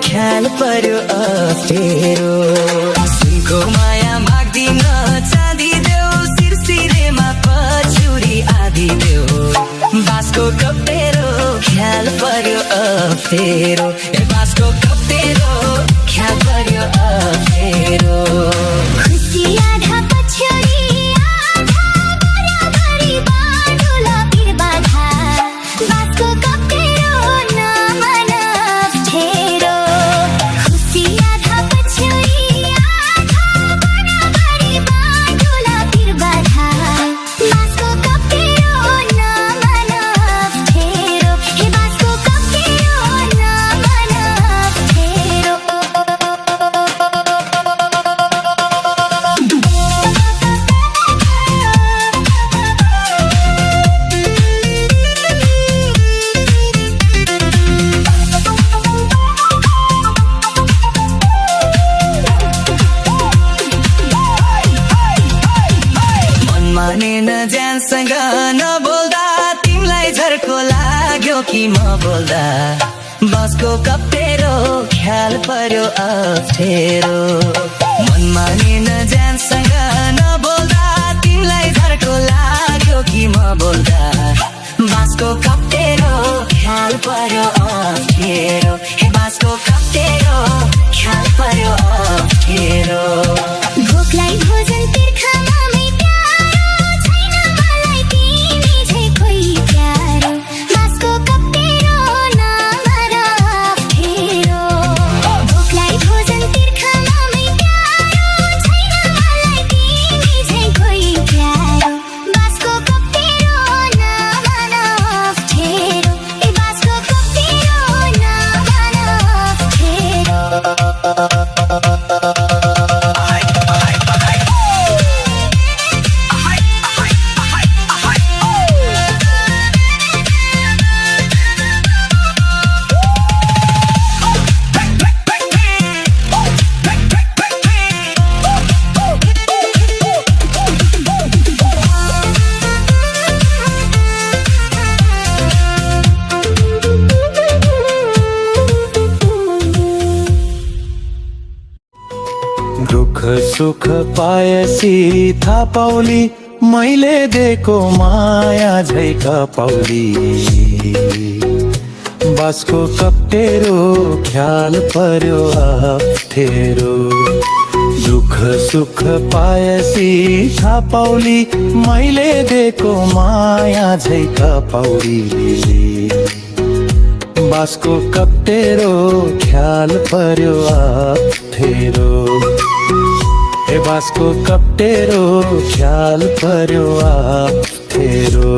ख्याल पर्यो अप्ठ्यारो सुनको माया माग्दिन चाँदी देऊ सिरसिरेमा पछुरी आदि देऊ बाँसको कप्टेरो ख्याल पर्यो अप्ठ्यारो ए बाँसको कप्टेरो ख्याल पर्यो अप्ठ्यारो खुसी आधा पछ्यौरी आधा बराबरी बाँडुला पिर बाधा बाँसको कप्टेरो नमन अप्ठ्यारो खुसी आधा पछ्यौरी आधा बराबरी बाँडुला पिर बाधा बाँसको कप्टेरो नमन अप्ठ्यारो हे बाँसको कप्टेरो नमन अप्ठ्यारो मानेन ज्यानसँग नबोल्दा तिमीलाई झर्को लाग्यो कि म बोल्दा बाँसको कप्टेरो ख्याल पर्यो अप्ठ्यारो मन मानेन ज्यानसँग नबोल्दा तिमीलाई झर्को लाग्यो कि म बोल्दा बाँसको कप्टेरो ख्याल पर्यो अप्ठ्यारो हे बाँसको कप्टेरो ख्याल पर्यो अप्ठ्यारो भोकलाई भोजन तिर्खामा मै प्यारो छैन मलाई तिमी झै कोही प्यारो बाँसको कप्टेरो नमन अप्ठ्यारो भोकलाई भोजन तिर्खामा मै प्यारो छैन मलाई तिमी झै कोही प्यारो बाँसको कप्टेरो नमन अप्ठ्यारो ए बाँसको कप्टेरो नमन अप्ठ्यारो दुःख सुख पाएसी थाहा पाउली मैले दिएको माया झै कपाउली बाँसको कप्टेरो ख्याल पर्यो अप्ठ्यारो दुःख सुख पाएसी थाहा पाउली मैले दिएको माया झै कपाउली बाँसको कप्टेरो ख्याल पर्यो अप्ठ्यारो ए बाँसको कप्टेरो ख्याल पर्यो अप्ठ्यारो